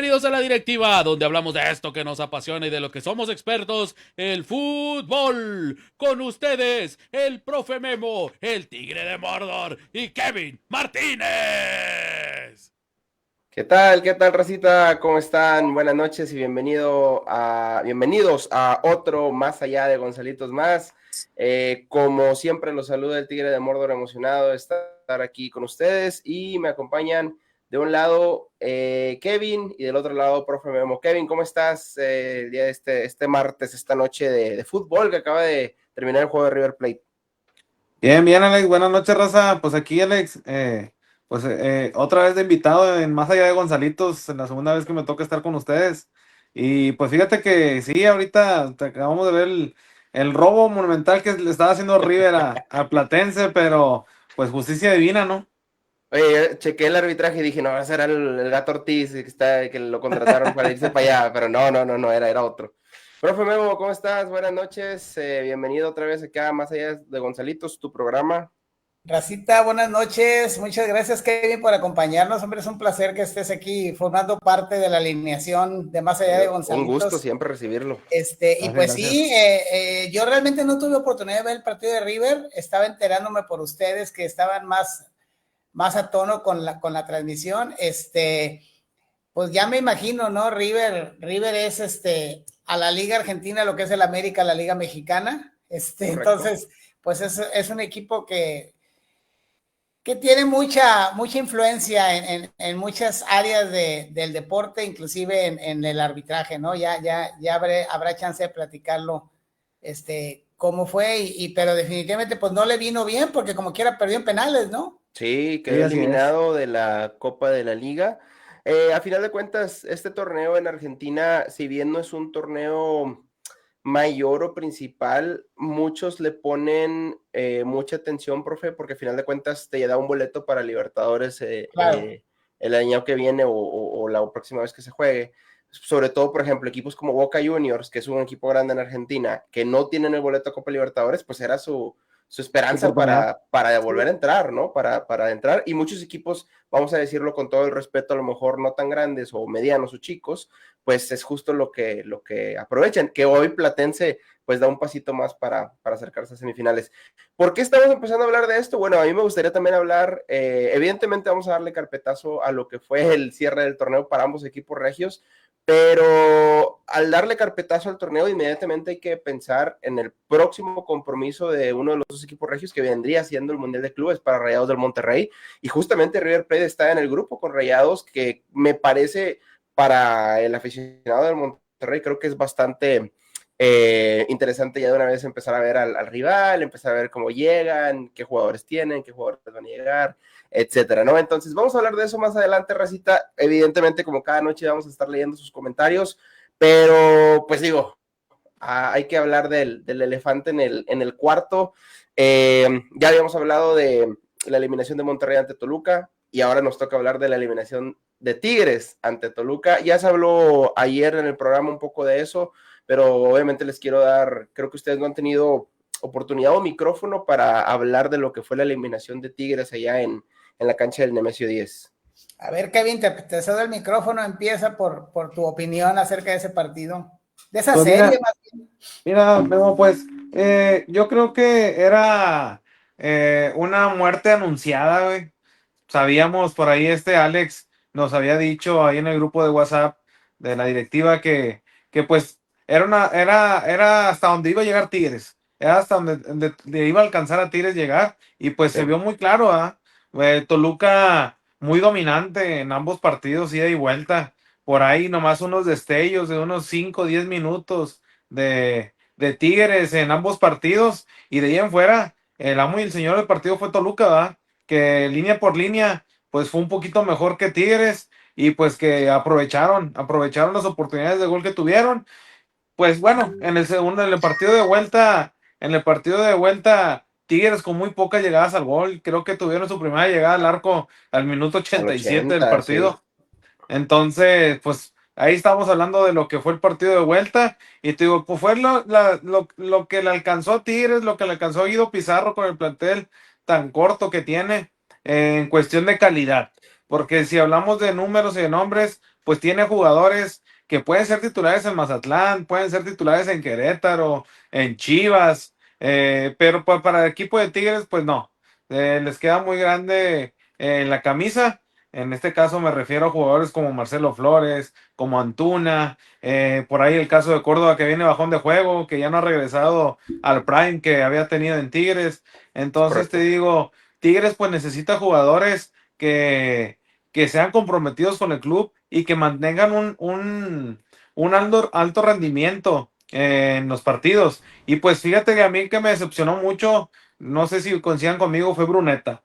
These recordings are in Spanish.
Bienvenidos a la directiva, donde hablamos de esto que nos apasiona y de lo que somos expertos, el fútbol. Con ustedes, el profe Memo, el Tigre de Mordor y Kevin Martínez. ¿Qué tal? ¿Qué tal, racita? ¿Cómo están? Buenas noches y bienvenidos a otro Más Allá de Gonzalitos Más. Como siempre, los saluda el Tigre de Mordor, emocionado de estar aquí con ustedes, y me acompañan de un lado Kevin y del otro lado profe Memo. Kevin, ¿cómo estás el día de este martes, esta noche de fútbol que acaba de terminar el juego de River Plate? Bien, bien, Alex. Buenas noches, raza. Pues aquí, Alex, otra vez de invitado en Más Allá de Gonzalitos, en la segunda vez que me toca estar con ustedes. Y pues fíjate que sí, ahorita acabamos de ver el robo monumental que le estaba haciendo River a Platense, pero pues justicia divina, ¿no? Oye, chequé el arbitraje y dije, no, ese era el Gato Ortiz que lo contrataron para irse para allá, pero no, era otro. Profe Memo, ¿cómo estás? Buenas noches, bienvenido otra vez acá, Más Allá de Gonzalitos, tu programa. Racita, buenas noches. Muchas gracias, Kevin, por acompañarnos. Hombre, es un placer que estés aquí formando parte de la alineación de Más Allá de Un gusto Gonzalitos. siempre recibirlo. Y pues Gracias. sí, yo realmente no tuve oportunidad de ver el partido de River. Estaba enterándome por ustedes que estaban más a tono con la transmisión. Pues ya me imagino, ¿no? River es a la Liga Argentina lo que es el América, la Liga Mexicana. Entonces, pues es un equipo que tiene mucha influencia en muchas áreas del deporte, inclusive en el arbitraje, ¿no? Ya habrá chance de platicarlo, cómo fue, pero definitivamente pues no le vino bien, porque como quiera perdió en penales, ¿no? Sí, Sí, quedó así es. eliminado de la Copa de la Liga. A final de cuentas, este torneo en Argentina, si bien no es un torneo mayor o principal, muchos le ponen mucha atención, profe, porque al final de cuentas te da un boleto para Libertadores Claro. el año que viene o la próxima vez que se juegue. Sobre todo, por ejemplo, equipos como Boca Juniors, que es un equipo grande en Argentina, que no tienen el boleto a Copa Libertadores, pues era su esperanza Oportunidad. para volver a entrar, ¿no? Para entrar. Y muchos equipos, vamos a decirlo con todo el respeto, a lo mejor no tan grandes o medianos o chicos, pues es justo lo que aprovechan, que hoy Platense pues da un pasito más para acercarse a semifinales. ¿Por qué estamos empezando a hablar de esto? Bueno, a mí me gustaría también hablar, evidentemente vamos a darle carpetazo a lo que fue el cierre del torneo para ambos equipos regios, pero al darle carpetazo al torneo, inmediatamente hay que pensar en el próximo compromiso de uno de los dos equipos regios, que vendría siendo el Mundial de Clubes para Rayados del Monterrey, y justamente River Plate está en el grupo con Rayados, que me parece, para el aficionado del Monterrey, creo que es bastante interesante ya de una vez empezar a ver al rival, empezar a ver cómo llegan, qué jugadores tienen, qué jugadores van a llegar, etcétera, ¿no? Entonces vamos a hablar de eso más adelante, racita. Evidentemente, como cada noche vamos a estar leyendo sus comentarios, pero pues digo, hay que hablar del elefante en el cuarto. Ya habíamos hablado de la eliminación de Monterrey ante Toluca, y ahora nos toca hablar de la eliminación de Tigres ante Toluca. Ya se habló ayer en el programa un poco de eso, pero obviamente les quiero dar, creo que ustedes no han tenido oportunidad o micrófono para hablar de lo que fue la eliminación de Tigres allá en la cancha del Nemesio 10. A ver, Kevin, te cedo el micrófono, empieza por tu opinión acerca de ese partido, de esa Pues serie más bien. mira, Memo, pues yo creo que era una muerte anunciada, güey. Sabíamos por ahí, Alex nos había dicho ahí en el grupo de WhatsApp de la directiva que pues era hasta donde iba a llegar Tigres, era hasta donde iba a alcanzar a Tigres llegar, y pues Sí. se vio muy claro, ¿ah? Toluca muy dominante en ambos partidos, ida y vuelta, por ahí nomás unos destellos de unos 5 o 10 minutos de Tigres en ambos partidos, y de ahí en fuera el amo y el señor del partido fue Toluca, ¿verdad? Que línea por línea, pues fue un poquito mejor que Tigres, y pues que aprovecharon las oportunidades de gol que tuvieron. Pues bueno, en el partido de vuelta, Tigres con muy pocas llegadas al gol, creo que tuvieron su primera llegada al arco al minuto Al 87 del 80, sí. partido. Entonces, pues ahí estamos hablando de lo que fue el partido de vuelta. Y te digo, pues fue lo que le alcanzó a Tigres, lo que le alcanzó a Guido Pizarro con el plantel tan corto que tiene en cuestión de calidad. Porque si hablamos de números y de nombres, pues tiene jugadores que pueden ser titulares en Mazatlán, pueden ser titulares en Querétaro, en Chivas, pero pues para el equipo de Tigres, pues no, les queda muy grande en la camisa. En este caso me refiero a jugadores como Marcelo Flores, como Antuna, por ahí el caso de Córdoba que viene bajón de juego, que ya no ha regresado al prime que había tenido en Tigres. Entonces te Correcto. digo, Tigres pues necesita jugadores que sean comprometidos con el club y que mantengan un alto rendimiento en los partidos. Y pues fíjate que a mí que me decepcionó mucho, no sé si coincidan conmigo, fue Bruneta.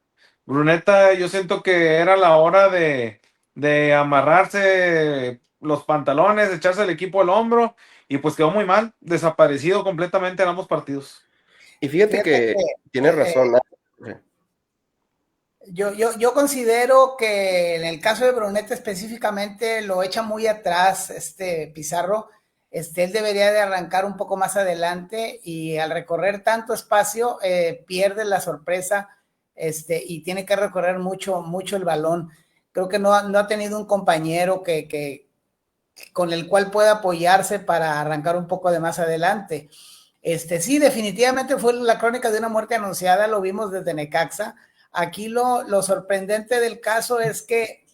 Bruneta, yo siento que era la hora de amarrarse los pantalones, echarse el equipo al hombro y pues quedó muy mal, desaparecido completamente en ambos partidos. Y fíjate Fíjate que que tienes razón. yo considero que en el caso de Bruneta específicamente lo echa muy atrás Pizarro. Él debería de arrancar un poco más adelante y al recorrer tanto espacio pierde la sorpresa y tiene que recorrer mucho, mucho el balón. Creo que no ha tenido un compañero con el cual pueda apoyarse para arrancar un poco de más adelante. Sí, definitivamente fue la crónica de una muerte anunciada, lo vimos desde Necaxa. Aquí lo sorprendente del caso es que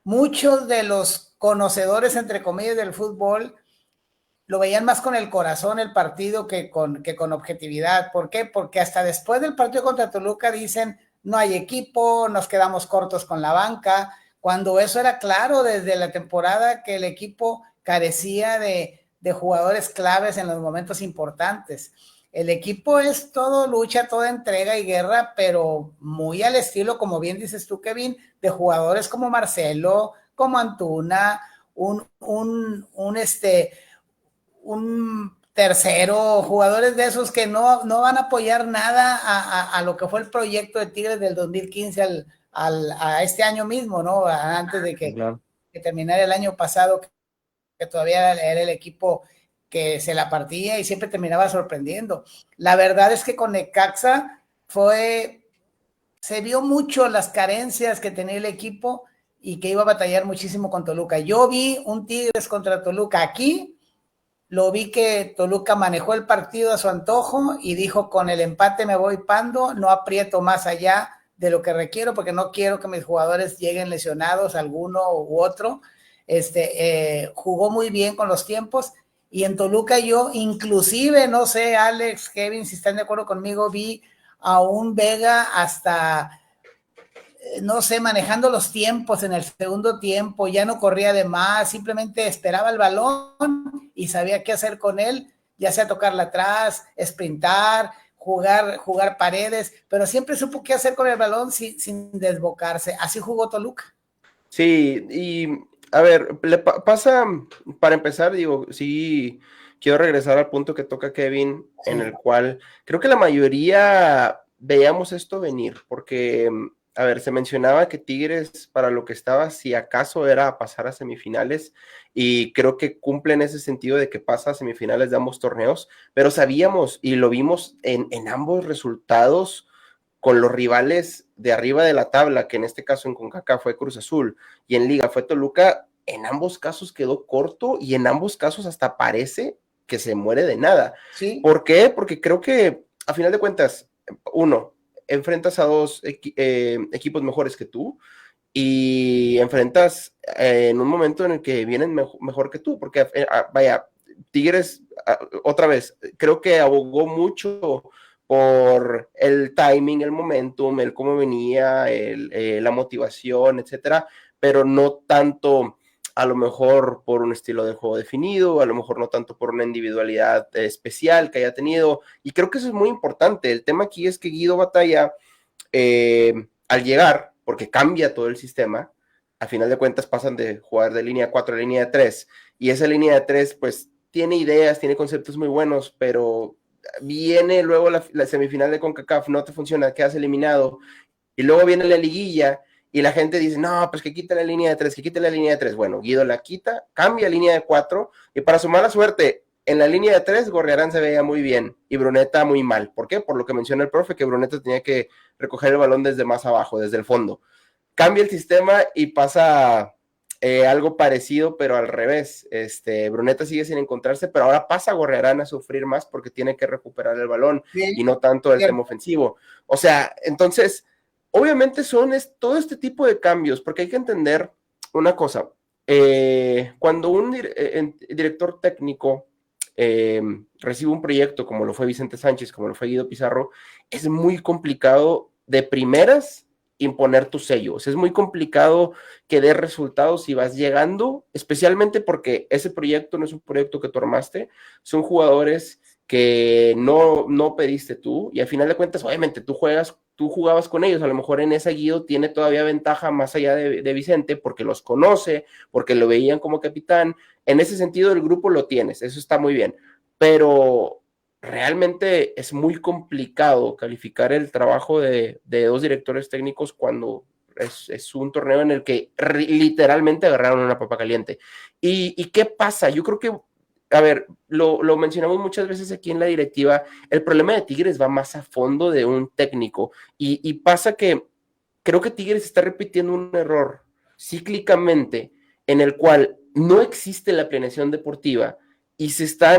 muchos de los conocedores, entre comillas, del fútbol, lo veían más con el corazón el partido que con objetividad. ¿Por qué? Porque hasta después del partido contra Toluca dicen, no hay equipo, nos quedamos cortos con la banca, cuando eso era claro desde la temporada que el equipo carecía de jugadores claves en los momentos importantes. El equipo es todo lucha, toda entrega y guerra, pero muy al estilo, como bien dices tú, Kevin, de jugadores como Marcelo, como Antuna, un tercero, jugadores de esos que no van a apoyar nada a lo que fue el proyecto de Tigres del 2015 a este año mismo, ¿no? Antes de Claro. que terminara el año pasado, que todavía era el equipo que se la partía y siempre terminaba sorprendiendo. La verdad es que con Necaxa se vio mucho las carencias que tenía el equipo y que iba a batallar muchísimo con Toluca. Yo vi un Tigres contra Toluca aquí, lo vi que Toluca manejó el partido a su antojo y dijo, con el empate me voy pando, no aprieto más allá de lo que requiero porque no quiero que mis jugadores lleguen lesionados, alguno u otro. Jugó muy bien con los tiempos y en Toluca yo inclusive, no sé, Alex, Kevin, si están de acuerdo conmigo, vi a un Vega hasta no sé, manejando los tiempos en el segundo tiempo, ya no corría de más, simplemente esperaba el balón y sabía qué hacer con él, ya sea tocarla atrás, sprintar, jugar paredes, pero siempre supo qué hacer con el balón sin desbocarse. Así jugó Toluca. Sí, y a ver, pasa, para empezar, digo, sí, quiero regresar al punto que toca Kevin, en el cual creo que la mayoría veíamos esto venir, porque, a ver, se mencionaba que Tigres para lo que estaba, si acaso era pasar a semifinales, y creo que cumple en ese sentido de que pasa a semifinales de ambos torneos, pero sabíamos y lo vimos en ambos resultados con los rivales de arriba de la tabla, que en este caso en CONCACAF fue Cruz Azul y en Liga fue Toluca, en ambos casos quedó corto y en ambos casos hasta parece que se muere de nada. ¿Sí? ¿Por qué? Porque creo que a final de cuentas, uno, enfrentas a dos equipos mejores que tú y enfrentas en un momento en el que vienen mejor que tú, porque vaya, Tigres, otra vez, creo que abogó mucho por el timing, el momentum, el cómo venía, la motivación, etcétera, pero no tanto a lo mejor por un estilo de juego definido, a lo mejor no tanto por una individualidad especial que haya tenido, y creo que eso es muy importante. El tema aquí es que Guido Batalla, al llegar, porque cambia todo el sistema, a final de cuentas pasan de jugar de línea 4 a línea 3, y esa línea de 3 pues tiene ideas, tiene conceptos muy buenos, pero viene luego la semifinal de CONCACAF, no te funciona, quedas eliminado, y luego viene la liguilla, y la gente dice, no, pues que quita la línea de 3, que quite la línea de 3. Bueno, Guido la quita, cambia línea de 4, y para su mala suerte, en la línea de 3, Gorriarán se veía muy bien, y Bruneta muy mal. ¿Por qué? Por lo que menciona el profe, que Bruneta tenía que recoger el balón desde más abajo, desde el fondo. Cambia el sistema y pasa algo parecido, pero al revés. Bruneta sigue sin encontrarse, pero ahora pasa a Gorriarán a sufrir más porque tiene que recuperar el balón y no tanto el tema ofensivo. O sea, entonces, obviamente todo este tipo de cambios, porque hay que entender una cosa. Cuando un director técnico recibe un proyecto como lo fue Vicente Sánchez, como lo fue Guido Pizarro, es muy complicado de primeras imponer tus sellos, es muy complicado que dé resultados si vas llegando, especialmente porque ese proyecto no es un proyecto que tú armaste, son jugadores que no pediste tú, y al final de cuentas, obviamente, tú jugabas con ellos, a lo mejor en esa Guido tiene todavía ventaja más allá de Vicente, porque los conoce, porque lo veían como capitán, en ese sentido el grupo lo tienes, eso está muy bien, pero realmente es muy complicado calificar el trabajo de dos directores técnicos cuando es un torneo en el que literalmente agarraron una papa caliente. ¿Y qué pasa? Yo creo que, a ver, lo mencionamos muchas veces aquí en la directiva, el problema de Tigres va más a fondo de un técnico y pasa que creo que Tigres está repitiendo un error cíclicamente en el cual no existe la planeación deportiva y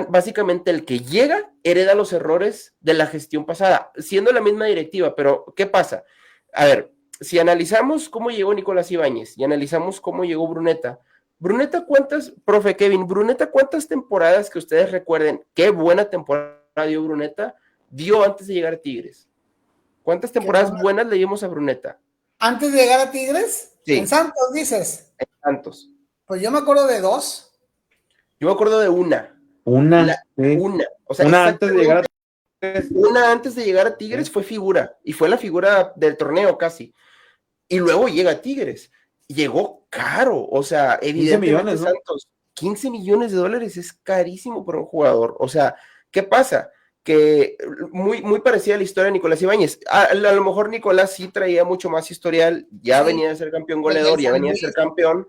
básicamente el que llega hereda los errores de la gestión pasada, siendo la misma directiva, pero ¿qué pasa? A ver, si analizamos cómo llegó Nicolás Ibáñez y analizamos cómo llegó Bruneta, profe Kevin, Bruneta, ¿cuántas temporadas que ustedes recuerden, qué buena temporada dio Bruneta, dio antes de llegar a Tigres? ¿Cuántas temporadas buenas le dimos a Bruneta? ¿Antes de llegar a Tigres? Sí. ¿En Santos, dices? En Santos. Pues yo me acuerdo de 2. Yo me acuerdo de una. Sí. O sea, una antes de llegar a Tigres. Una antes de llegar a Tigres fue figura, y fue la figura del torneo casi. Y luego llega a Tigres. Llegó caro, o sea, evidentemente 15 millones, ¿no? Santos, $15 millones es carísimo para un jugador. O sea, ¿qué pasa? Que muy, muy parecida a la historia de Nicolás Ibáñez. A lo mejor Nicolás sí traía mucho más historial, ya venía de ser campeón goleador, ya venía de ser campeón,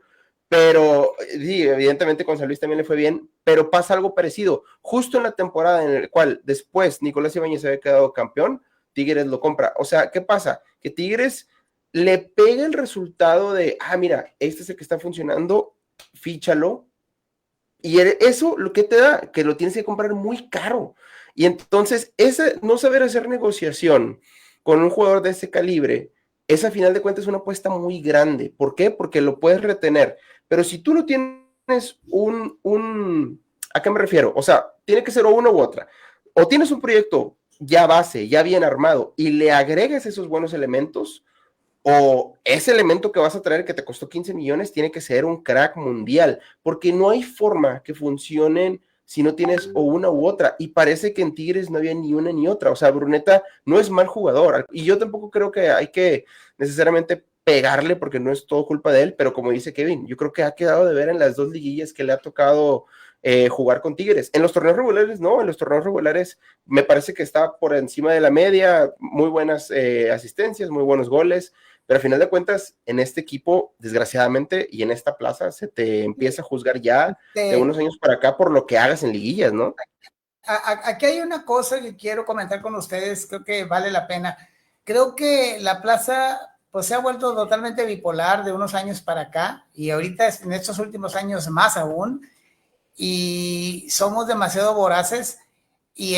pero sí, evidentemente con San Luis también le fue bien, pero pasa algo parecido. Justo en la temporada en la cual después Nicolás Ibáñez había quedado campeón, Tigres lo compra. O sea, ¿qué pasa? Que Tigres le pega el resultado de, mira, este es el que está funcionando, fíchalo, y eso lo que te da, que lo tienes que comprar muy caro. Y entonces, no saber hacer negociación con un jugador de ese calibre, esa a final de cuentas es una apuesta muy grande. ¿Por qué? Porque lo puedes retener. Pero si tú no tienes ¿a qué me refiero? O sea, tiene que ser o una u otra. O tienes un proyecto ya base, ya bien armado, y le agregas esos buenos elementos, o ese elemento que vas a traer que te costó 15 millones tiene que ser un crack mundial, porque no hay forma que funcionen si no tienes o una u otra, y parece que en Tigres no había ni una ni otra. O sea, Bruneta no es mal jugador, y yo tampoco creo que hay que necesariamente pegarle porque no es todo culpa de él, pero como dice Kevin, yo creo que ha quedado de ver en las 2 liguillas que le ha tocado jugar con Tigres. En los torneos regulares no, en los torneos regulares me parece que está por encima de la media, muy buenas asistencias, muy buenos goles, pero al final de cuentas, en este equipo, desgraciadamente, y en esta plaza, se te empieza a juzgar ya de unos años para acá por lo que hagas en liguillas, ¿no? Aquí hay una cosa que quiero comentar con ustedes, creo que vale la pena. Creo que la plaza pues se ha vuelto totalmente bipolar de unos años para acá, y ahorita en estos últimos años más aún, y somos demasiado voraces. Y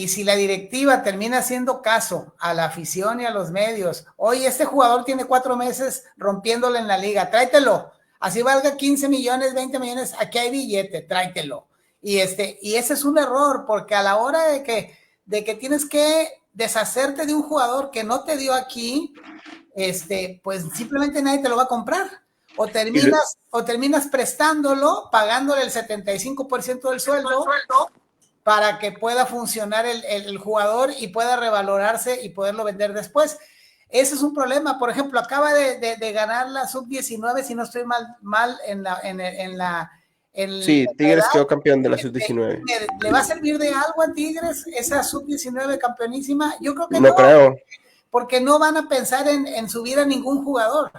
si la directiva termina haciendo caso a la afición y a los medios, oye, este jugador tiene 4 meses rompiéndole en la liga, tráetelo, así valga 15 millones, 20 millones, aquí hay billete, tráetelo. Y ese es un error, porque a la hora de que tienes que deshacerte de un jugador que no te dio aquí, pues simplemente nadie te lo va a comprar. O terminas prestándolo, pagándole el 75% del sueldo, para que pueda funcionar el jugador y pueda revalorarse y poderlo vender después. Ese es un problema. Por ejemplo, acaba de ganar la sub-19, si no estoy mal sí, Tigres quedó campeón de la sub-19. ¿Le va a servir de algo a Tigres esa sub-19 campeonísima? Yo creo que no creo. Porque no van a pensar en subir a ningún jugador.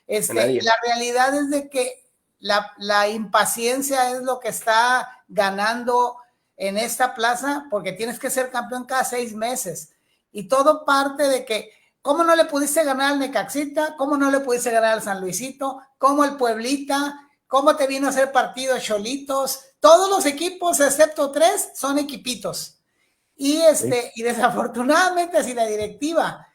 La realidad es de que la impaciencia es lo que está ganando en esta plaza, porque tienes que ser campeón cada 6 meses, y todo parte de que, ¿cómo no le pudiste ganar al Necaxita? ¿Cómo no le pudiste ganar al San Luisito? ¿Cómo el Pueblita? cómo te vino a hacer partido Cholitos. Todos los equipos, excepto 3, son equipitos. Y desafortunadamente, si la directiva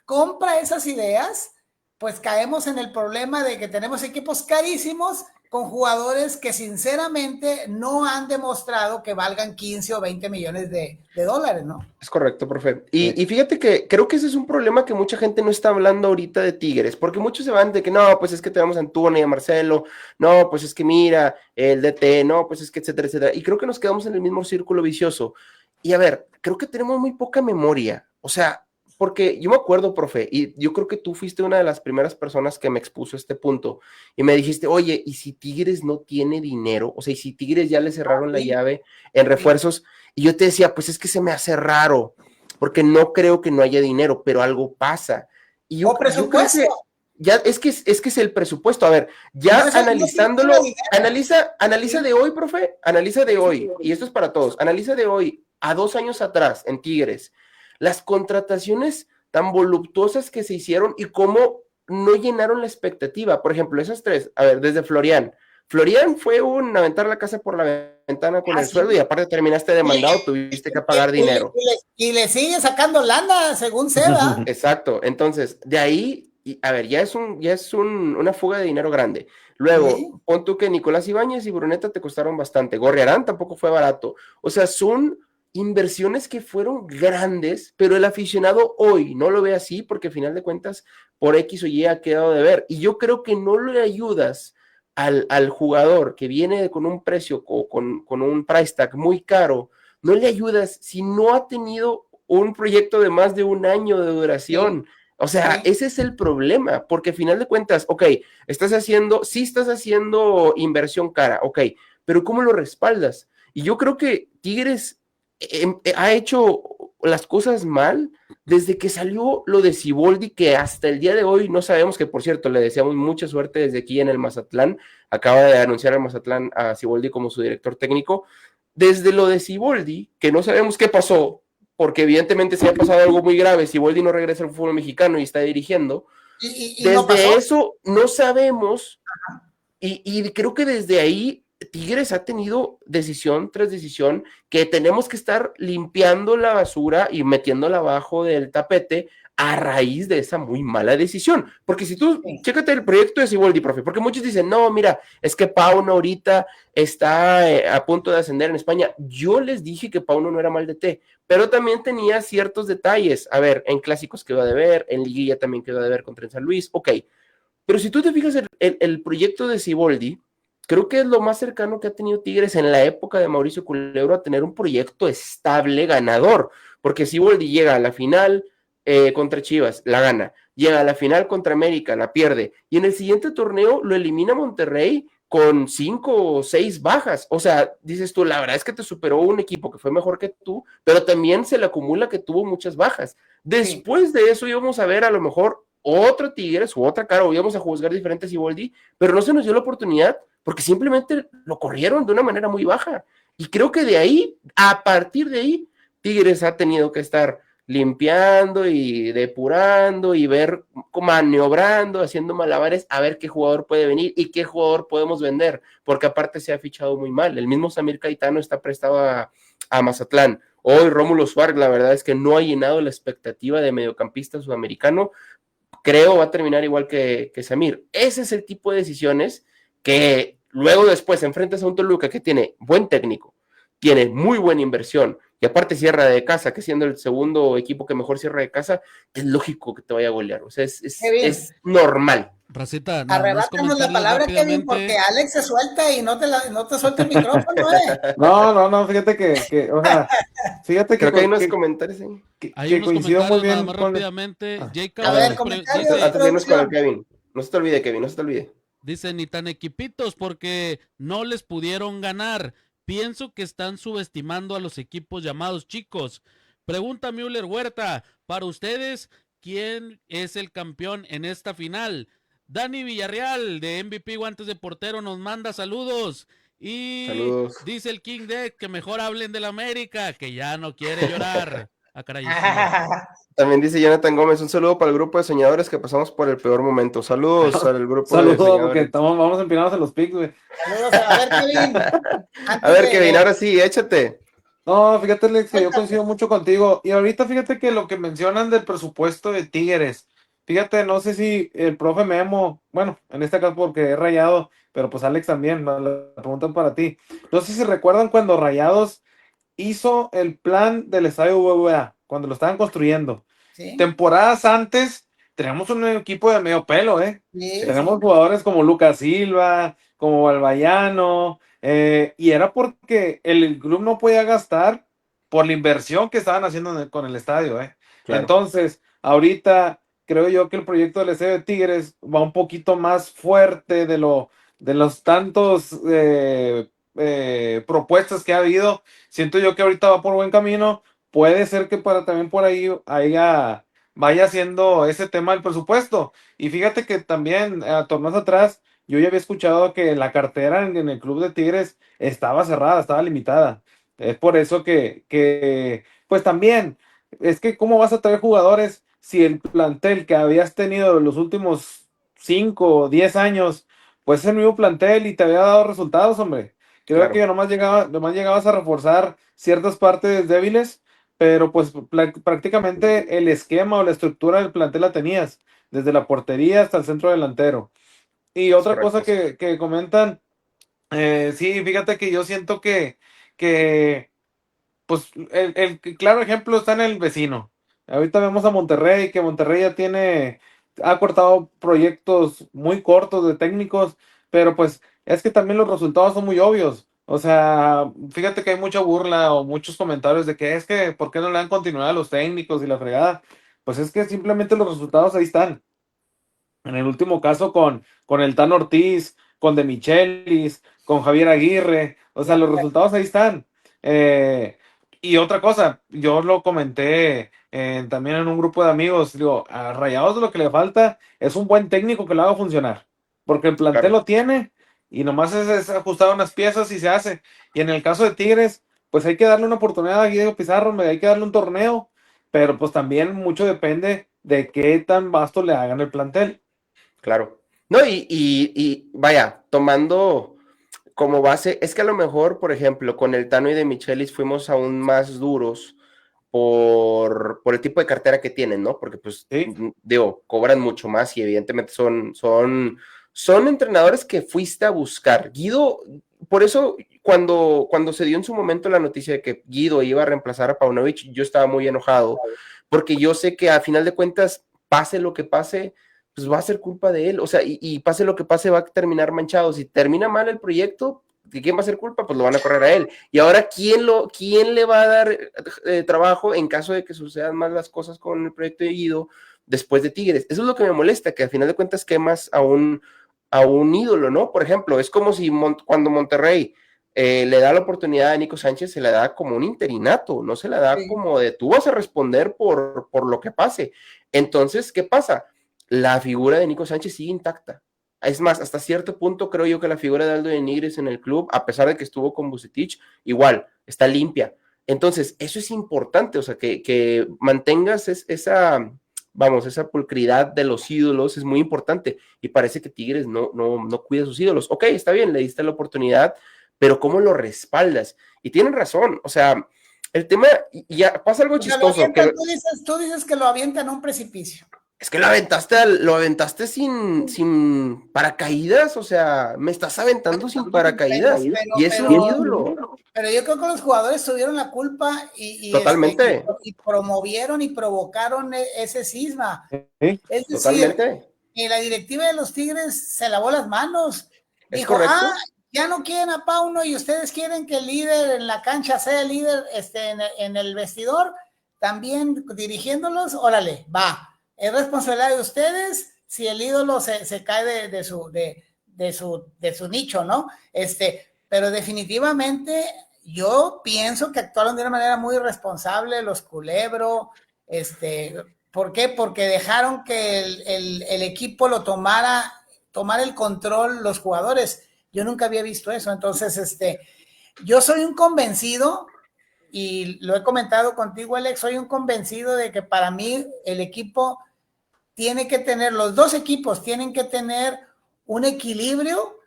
compra esas ideas, pues caemos en el problema de que tenemos equipos carísimos con jugadores que sinceramente no han demostrado que valgan 15 o 20 millones de dólares, ¿no? Es correcto, profe. Y fíjate que creo que ese es un problema que mucha gente no está hablando ahorita de Tigres, porque muchos se van de que no, pues es que tenemos a Antuna y a Marcelo, no, pues es que mira, el DT, no, pues es que etcétera, etcétera. Y creo que nos quedamos en el mismo círculo vicioso. Y a ver, creo que tenemos muy poca memoria. O sea, porque yo me acuerdo, profe, y yo creo que tú fuiste una de las primeras personas que me expuso este punto, y me dijiste, oye, ¿y si Tigres no tiene dinero? O sea, ¿y si Tigres ya le cerraron la llave en refuerzos? Y yo te decía, pues es que se me hace raro, porque no creo que no haya dinero, pero algo pasa. Y yo creo que ya es que es el presupuesto. A ver, ya analizándolo, analiza de hoy, profe, analiza de hoy, y esto es para todos, analiza de hoy a 2 años atrás en Tigres, las contrataciones tan voluptuosas que se hicieron y cómo no llenaron la expectativa. Por ejemplo, esas 3, a ver, desde Florian fue un aventar la casa por la ventana con el sueldo y aparte terminaste demandado, tuviste que pagar dinero. Y le sigue sacando lana, según Seda. Exacto, entonces, de ahí, a ver, ya es una fuga de dinero grande. Luego, pon tú que Nicolás Ibáñez y Bruneta te costaron bastante. Gorriarán tampoco fue barato. O sea, son inversiones que fueron grandes, pero el aficionado hoy no lo ve así porque al final de cuentas por X o Y ha quedado de ver. Y yo creo que no le ayudas al jugador que viene con un precio o con un price tag muy caro, no le ayudas si no ha tenido un proyecto de más de 1 año de duración. O sea, ese es el problema, porque al final de cuentas, ok, estás haciendo inversión cara, ok, pero ¿cómo lo respaldas? Y yo creo que Tigres ha hecho las cosas mal desde que salió lo de Siboldi, que hasta el día de hoy no sabemos, que por cierto le deseamos mucha suerte desde aquí en el Mazatlán, acaba de anunciar el Mazatlán a Siboldi como su director técnico, desde lo de Siboldi, que no sabemos qué pasó, porque evidentemente si ha pasado algo muy grave, Siboldi no regresa al fútbol mexicano y está dirigiendo, desde no eso no sabemos, y creo que desde ahí Tigres ha tenido decisión tras decisión que tenemos que estar limpiando la basura y metiéndola abajo del tapete a raíz de esa muy mala decisión. Porque si tú, chécate el proyecto de Siboldi, profe, porque muchos dicen, no, mira, es que Pauno ahorita está a punto de ascender en España. Yo les dije que Pauno no era mal de té, pero también tenía ciertos detalles. A ver, en clásicos quedó a deber, en liguilla también quedó a deber contra San Luis, ok. Pero si tú te fijas el proyecto de Siboldi, creo que es lo más cercano que ha tenido Tigres en la época de Mauricio Culebro a tener un proyecto estable, ganador, porque Siboldi llega a la final contra Chivas, la gana, llega a la final contra América, la pierde, y en el siguiente torneo lo elimina Monterrey con 5 o 6 bajas. O sea, dices tú, la verdad es que te superó un equipo que fue mejor que tú, pero también se le acumula que tuvo muchas bajas. Después de eso íbamos a ver a lo mejor otro Tigres u otra cara, o íbamos a juzgar diferente a Siboldi, pero no se nos dio la oportunidad porque simplemente lo corrieron de una manera muy baja. Y creo que de ahí, a partir de ahí, Tigres ha tenido que estar limpiando y depurando y ver, maniobrando, haciendo malabares, a ver qué jugador puede venir y qué jugador podemos vender, porque aparte se ha fichado muy mal. El mismo Samir Caetano está prestado a Mazatlán. Hoy Rómulo Suárez, la verdad es que no ha llenado la expectativa de mediocampista sudamericano. Creo va a terminar igual que Samir. Ese es el tipo de decisiones que luego después enfrentas a un Toluca que tiene buen técnico, tiene muy buena inversión y aparte cierra de casa, que siendo el segundo equipo que mejor cierra de casa, es lógico que te vaya a golear. O sea, es normal. Racita, arrebátamos la palabra, Kevin, porque Alex se suelta y no te suelta el micrófono, No, fíjate que o sea, fíjate creo que hay unos comentarios ahí. Hay unos coincido muy bien más rápidamente. Jacob, a ver, comentarios. Antes de irnos con el Kevin, no se te olvide, Kevin, no se te olvide. Dice, ni tan equipitos porque no les pudieron ganar. Pienso que están subestimando a los equipos llamados chicos. Pregunta Müller Huerta, para ustedes, ¿quién es el campeón en esta final? Dani Villarreal, de MVP Guantes de Portero, nos manda saludos. Y saludos. Dice el King Deck que mejor hablen del América, que ya no quiere llorar. Ah, caray, eso no. También dice Jonathan Gómez, un saludo para el grupo de soñadores que pasamos por el peor momento. Saludos al grupo de Saludos, porque soñadores. vamos empinados en los pics, güey. Saludos, a ver, Kevin. A ver, Kevin, ahora sí, échate. No, fíjate, Alex, que yo Cuéntame. coincido mucho contigo. Y ahorita fíjate que lo que mencionan del presupuesto de Tigres, fíjate, no sé si el profe Memo, bueno, en este caso porque es Rayado, pero pues Alex también, ¿no? La pregunta para ti. No sé si recuerdan cuando Rayados hizo el plan del estadio BBVA, cuando lo estaban construyendo. Sí, Temporadas antes, teníamos un equipo de medio pelo, ¿eh? sí, Tenemos sí. jugadores como Lucas Silva, como Balbayano, y era porque el club no podía gastar por la inversión que estaban haciendo con el estadio, ¿eh? Claro. Entonces, ahorita creo yo que el proyecto del estadio de Tigres va un poquito más fuerte de los tantos propuestas que ha habido. Siento yo que ahorita va por buen camino. Puede ser que para también por ahí vaya haciendo ese tema del presupuesto. Y fíjate que también a torneos atrás, yo ya había escuchado que la cartera en el club de Tigres estaba cerrada, estaba limitada. Es por eso pues también, es que ¿cómo vas a traer jugadores si el plantel que habías tenido en los últimos 5 o 10 años, pues es el mismo plantel y te había dado resultados, hombre? Creo Claro. que nomás llegabas a reforzar ciertas partes débiles, pero pues prácticamente el esquema o la estructura del plantel la tenías, desde la portería hasta el centro delantero. Y Es otra cosa correcto. que comentan, sí, fíjate que yo siento que pues el claro ejemplo está en el vecino. Ahorita vemos a Monterrey, que Monterrey ha cortado proyectos muy cortos de técnicos, pero pues es que también los resultados son muy obvios. O sea, fíjate que hay mucha burla o muchos comentarios de que es que, ¿por qué no le dan continuidad a los técnicos y la fregada? Pues es que simplemente los resultados ahí están. En el último caso con el Tan Ortiz, con De Michelis, con Javier Aguirre, o De sea, los acuerdo. resultados ahí están. Y otra cosa, yo lo comenté también en un grupo de amigos, digo, a Rayados lo que le falta es un buen técnico que lo haga funcionar, porque el plantel Claro. lo tiene y nomás es ajustar unas piezas y se hace. Y en el caso de Tigres, pues hay que darle una oportunidad a Guido Pizarro, hay que darle un torneo, pero pues también mucho depende de qué tan vasto le hagan el plantel. Claro. No, y vaya, tomando como base, es que a lo mejor, por ejemplo, con el Tano y de Michelis fuimos aún más duros por el tipo de cartera que tienen, ¿no? Porque, pues, Sí, digo, cobran mucho más y evidentemente son entrenadores que fuiste a buscar. Guido, por eso, cuando se dio en su momento la noticia de que Guido iba a reemplazar a Paunovic, yo estaba muy enojado, porque yo sé que a final de cuentas, pase lo que pase, pues va a ser culpa de él, o sea, y pase lo que pase, va a terminar manchado. Si termina mal el proyecto, ¿de quién va a ser culpa? Pues lo van a correr a él. Y ahora, ¿quién le va a dar trabajo en caso de que sucedan mal las cosas con el proyecto de Guido después de Tigres? Eso es lo que me molesta, que al final de cuentas quemas a un ídolo, ¿no? Por ejemplo, es como si cuando Monterrey le da la oportunidad a Nico Sánchez, se la da como un interinato, no se la da Sí. como de tú vas a responder por lo que pase. Entonces, ¿qué pasa? La figura de Nico Sánchez sigue intacta. Es más, hasta cierto punto creo yo que la figura de Aldo de Nigres en el club, a pesar de que estuvo con Vucetich, igual, está limpia. Entonces, eso es importante, o sea, que mantengas esa pulcridad de los ídolos es muy importante. Y parece que Tigres no cuida a sus ídolos. Ok, está bien, le diste la oportunidad, pero ¿cómo lo respaldas? Y tienen razón, o sea, el tema, y ya pasa algo O sea, lo chistoso, avientan, que tú dices que lo avientan a un precipicio. es que lo aventaste sin paracaídas, o sea, me estás aventando sin paracaídas y es un ídolo, Pero yo creo que los jugadores tuvieron la culpa totalmente, y promovieron y provocaron ese cisma. sí, Es decir, totalmente, que la directiva de los Tigres se lavó las manos. es Dijo, correcto, ya no quieren a Pauno y ustedes quieren que el líder en la cancha sea el líder en el vestidor, también dirigiéndolos, órale, va. Es responsabilidad de ustedes si el ídolo se cae de su nicho, ¿no? Pero definitivamente yo pienso que actuaron de una manera muy irresponsable los Culebro, ¿por qué? Porque dejaron que el equipo lo tomara el control los jugadores. Yo nunca había visto eso. Entonces, yo soy un convencido y lo he comentado contigo, Alex, soy un convencido de que para mí el equipo tiene que tener, los dos equipos tienen que tener un equilibrio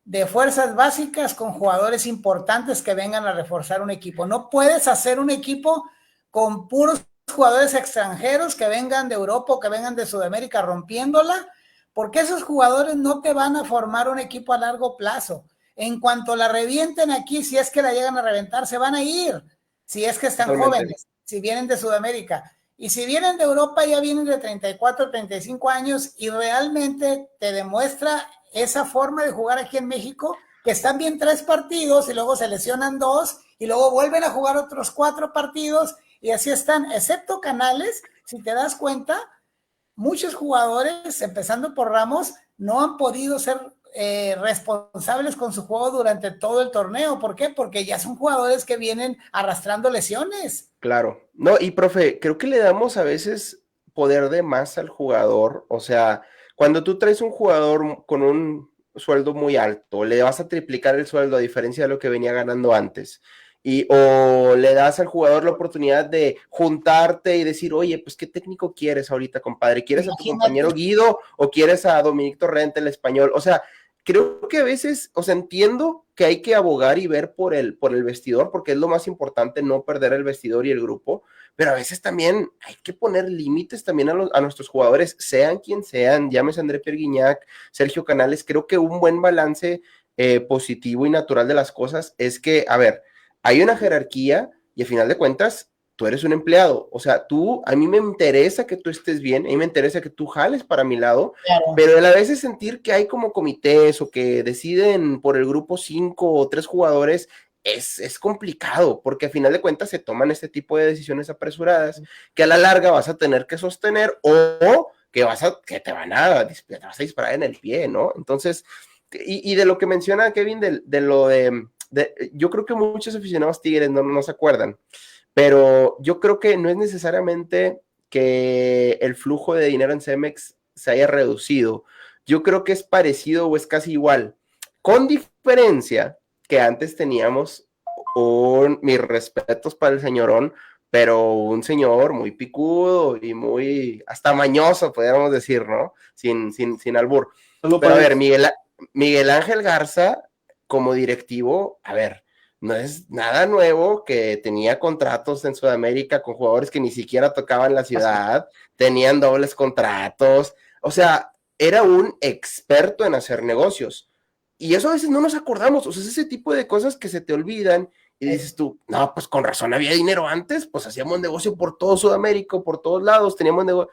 de fuerzas básicas con jugadores importantes que vengan a reforzar un equipo. No puedes hacer un equipo con puros jugadores extranjeros que vengan de Europa o que vengan de Sudamérica rompiéndola, porque esos jugadores no te van a formar un equipo a largo plazo. En cuanto la revienten aquí, si es que la llegan a reventar, se van a ir, si es que están jóvenes, si vienen de Sudamérica. Y si vienen de Europa, ya vienen de 34, 35 años y realmente te demuestra esa forma de jugar aquí en México, que están bien 3 partidos y luego se lesionan 2 y luego vuelven a jugar otros 4 partidos y así están, excepto Canales, si te das cuenta, muchos jugadores, empezando por Ramos, no han podido ser responsables con su juego durante todo el torneo. ¿Por qué? Porque ya son jugadores que vienen arrastrando lesiones. Claro. No, y profe, creo que le damos a veces poder de más al jugador. O sea, cuando tú traes un jugador con un sueldo muy alto, le vas a triplicar el sueldo a diferencia de lo que venía ganando antes. O le das al jugador la oportunidad de juntarte y decir, oye, pues ¿qué técnico quieres ahorita, compadre? ¿Quieres a tu compañero Guido o quieres a Dominic Torrente, el español? O sea, creo que a veces, o sea, entiendo que hay que abogar y ver por el vestidor, porque es lo más importante, no perder el vestidor y el grupo, pero a veces también hay que poner límites también a nuestros jugadores, sean quien sean, llámese André Pierre Gignac, Sergio Canales. Creo que un buen balance positivo y natural de las cosas es que, a ver, hay una jerarquía y al final de cuentas, tú eres un empleado. O sea, a mí me interesa que tú estés bien, a mí me interesa que tú jales para mi lado, claro. Pero a la vez es sentir que hay como comités o que deciden por el grupo 5 o 3 jugadores, es complicado, porque al final de cuentas se toman este tipo de decisiones apresuradas que a la larga vas a tener que sostener o que te vas a disparar en el pie, ¿no? Entonces, y de lo que menciona Kevin, yo creo que muchos aficionados Tigres no se acuerdan, pero yo creo que no es necesariamente que el flujo de dinero en Cemex se haya reducido. Yo creo que es parecido o es casi igual, con diferencia que antes teníamos mis respetos para el señorón, pero un señor muy picudo y muy hasta mañoso, podríamos decir, ¿no? Sin albur. Pero a ver, Miguel Ángel Garza, como directivo, a ver, no es nada nuevo que tenía contratos en Sudamérica con jugadores que ni siquiera tocaban la ciudad, tenían dobles contratos, o sea, era un experto en hacer negocios. Y eso a veces no nos acordamos, o sea, es ese tipo de cosas que se te olvidan y dices tú, no, pues con razón había dinero antes, pues hacíamos negocio por todo Sudamérica, por todos lados, teníamos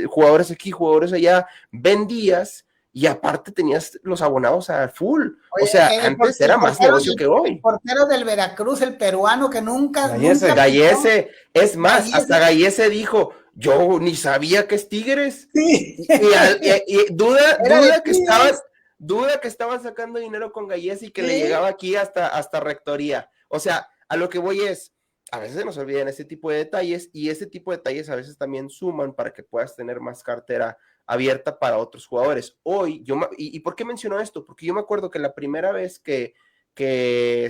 jugadores aquí, jugadores allá, vendías y aparte tenías los abonados a full. Oye, o sea, antes era más negocio que hoy. El portero del Veracruz, el peruano que nunca... Gallese, es más, Gallese. Hasta Gallese dijo, yo ni sabía que es Tigres. Sí. Y duda que estaban sacando dinero con Gallese y que le llegaba aquí hasta rectoría. O sea, a lo que voy es, a veces se nos olvidan ese tipo de detalles y ese tipo de detalles a veces también suman para que puedas tener más cartera abierta para otros jugadores. Hoy, ¿y por qué menciono esto? Porque yo me acuerdo que la primera vez que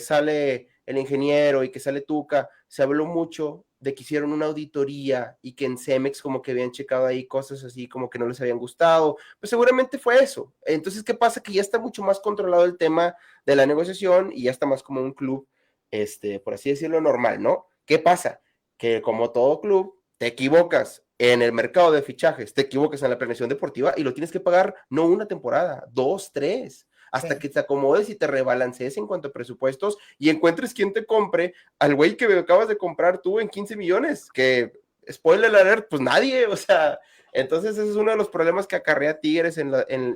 sale el ingeniero y que sale Tuca, se habló mucho de que hicieron una auditoría y que en Cemex como que habían checado ahí cosas así como que no les habían gustado. Pues seguramente fue eso. Entonces, ¿qué pasa? Que ya está mucho más controlado el tema de la negociación y ya está más como un club, por así decirlo, normal, ¿no? ¿Qué pasa? Que como todo club, te equivocas en el mercado de fichajes, te equivocas en la planeación deportiva y lo tienes que pagar no una temporada, 2, 3, hasta que te acomodes y te rebalancees en cuanto a presupuestos y encuentres quien te compre al güey que acabas de comprar tú en 15 millones, que, spoiler alert, pues nadie, o sea, entonces ese es uno de los problemas que acarrea Tigres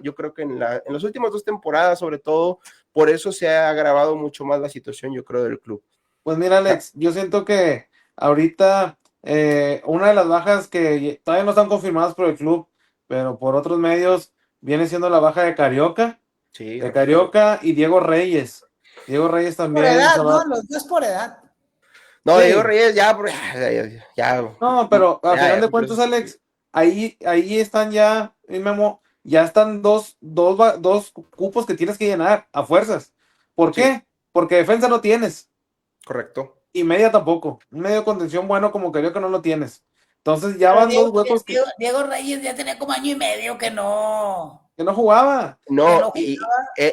yo creo que en las últimas 2 temporadas, sobre todo, por eso se ha agravado mucho más la situación, yo creo, del club. Pues mira, Alex, yo siento que ahorita una de las bajas que todavía no están confirmadas por el club, pero por otros medios, viene siendo la baja de Carioca. Sí, de Carioca y Diego Reyes. Diego Reyes también. Por edad, ¿no? Los dos por edad. No, sí. Diego Reyes ya. No, pero al final de cuentas, Alex, ahí están ya, Memo, ya están dos cupos que tienes que llenar a fuerzas. ¿Por qué? Porque defensa no tienes. Correcto. y media tampoco. Un medio contención bueno como creo que no lo tienes. Entonces ya Pero van dos huecos Diego Reyes ya tenía como año y medio que no jugaba. que No, no jugaba.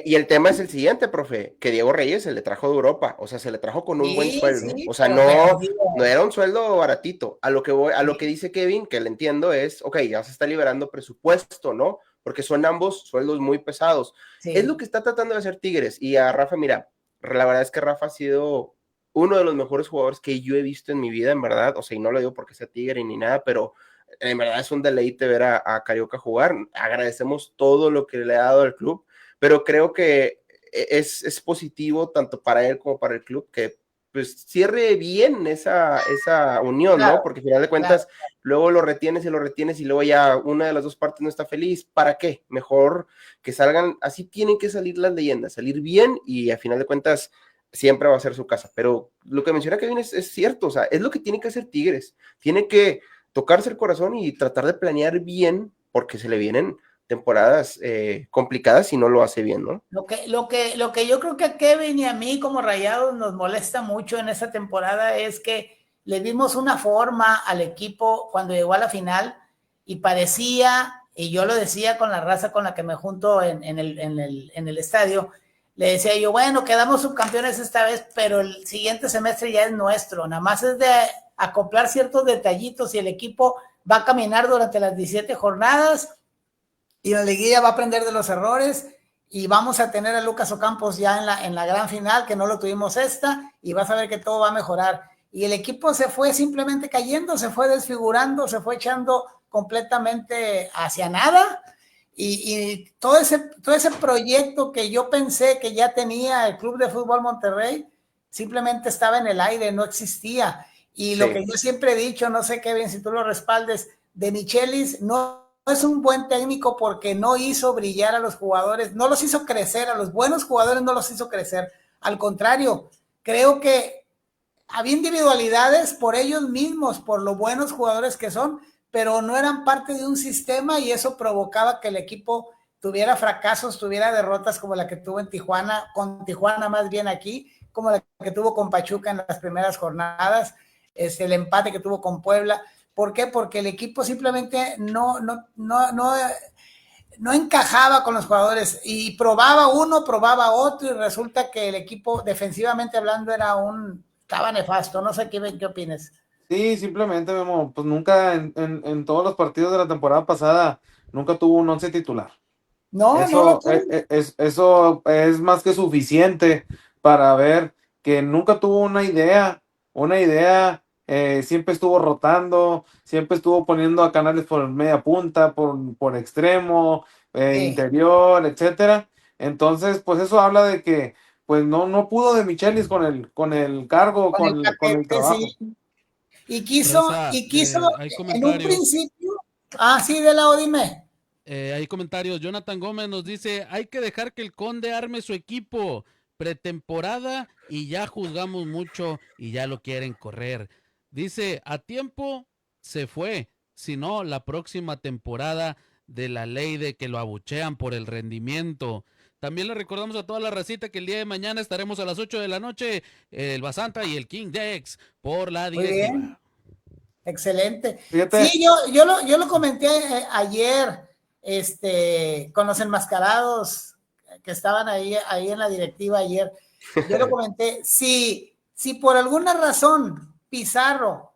y el tema es el siguiente, profe, que Diego Reyes se le trajo de Europa, o sea, se le trajo con un buen Sí, sueldo, sí, o sea, pero no, no digo, era un sueldo baratito. A lo que voy, a lo que sí, dice Kevin, que le entiendo, es, ok, ya se está liberando presupuesto, ¿no? Porque son ambos sueldos muy pesados. Es lo sí, que está tratando de hacer Tigres. Y a Rafa, mira, la verdad es que Rafa ha sido uno de los mejores jugadores que yo he visto en mi vida, en verdad. O sea, y no lo digo porque sea Tigre ni nada, pero en verdad es un deleite ver a Carioca jugar. Agradecemos todo lo que le ha dado al club, pero creo que es positivo tanto para él como para el club que pues cierre bien esa unión, ¿no? claro, Porque al final de claro. cuentas luego lo retienes y luego ya una de las dos partes no está feliz. ¿Para qué? Mejor que salgan, así tienen que salir las leyendas, salir bien y al final de cuentas siempre va a ser su casa. Pero lo que menciona Kevin es cierto, o sea, es lo que tiene que hacer Tigres. Tiene que tocarse el corazón y tratar de planear bien porque se le vienen temporadas complicadas si no lo hace bien, ¿no? Lo que yo creo que a Kevin y a mí como Rayados nos molesta mucho en esta temporada es que le dimos una forma al equipo cuando llegó a la final y parecía, y yo lo decía con la raza con la que me junto en el estadio, le decía yo, bueno, quedamos subcampeones esta vez, pero el siguiente semestre ya es nuestro, nada más es de acoplar ciertos detallitos y el equipo va a caminar durante las 17 jornadas y la liguilla va a aprender de los errores y vamos a tener a Lucas Ocampos ya en la gran final, que no lo tuvimos esta, y vas a ver que todo va a mejorar. Y el equipo se fue simplemente cayendo, se fue desfigurando, se fue echando completamente hacia nada. Y todo ese proyecto que yo pensé que ya tenía el Club de Fútbol Monterrey, simplemente estaba en el aire, no existía. Y lo que Sí, yo siempre he dicho, no sé Kevin, si tú lo respaldes, de Michelis no es un buen técnico porque no hizo brillar a los jugadores, no los hizo crecer, a los buenos jugadores no los hizo crecer. Al contrario, creo que había individualidades por ellos mismos, por lo buenos jugadores que son, pero no eran parte de un sistema y eso provocaba que el equipo tuviera fracasos, tuviera derrotas como la que tuvo en Tijuana, con Tijuana más bien aquí, como la que tuvo con Pachuca en las primeras jornadas, el empate que tuvo con Puebla. ¿Por qué? Porque el equipo simplemente no encajaba con los jugadores y probaba uno, probaba otro y resulta que el equipo defensivamente hablando estaba nefasto. No sé qué opinas. Sí, simplemente, Memo, pues nunca en todos los partidos de la temporada pasada, nunca tuvo un once titular. No, no lo Eso tuvo. eso es más que suficiente para ver que nunca tuvo una idea, siempre estuvo rotando, siempre estuvo poniendo a Canales por media punta, por extremo, Sí, interior, etcétera. Entonces, pues eso habla de que pues no pudo de Michelis con el cargo, con el con el paquete, sí. trabajo. Raza, Y quiso hay en un comentarios. principio. Ah, sí, de lado, dime. Hay comentarios. Jonathan Gómez nos dice, hay que dejar que el Conde arme su equipo pretemporada y ya juzgamos mucho y ya lo quieren correr. Dice, a tiempo se fue, si no, la próxima temporada de la ley de que lo abuchean por el rendimiento. También le recordamos a toda la racita que el día de mañana estaremos a las 8 de la noche, el Basanta y el King Dex por la Muy bien, directiva. excelente. Fíjate, Sí, yo lo comenté ayer, con los enmascarados que estaban ahí en la directiva ayer. Yo lo comenté. Si por alguna razón Pizarro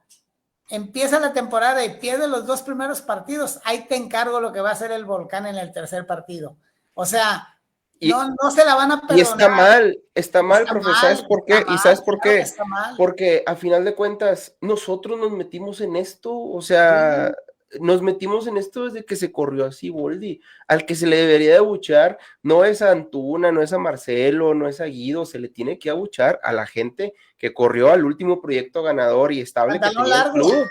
empieza la temporada y pierde los dos primeros partidos, ahí te encargo lo que va a hacer el Volcán en el tercer partido. O sea, y, no se la van a y perdonar. está mal, profe, ¿sabes por qué? ¿Y sabes por Claro que qué? está mal. Porque a final de cuentas, nosotros nos metimos en esto, o sea, Sí, nos metimos en esto desde que se corrió así Boldi. Al que se le debería de abuchar no es a Antuna, no es a Marcelo, no es a Guido, se le tiene que abuchar a la gente que corrió al último proyecto ganador y estable que pantalón tenía el largo. club,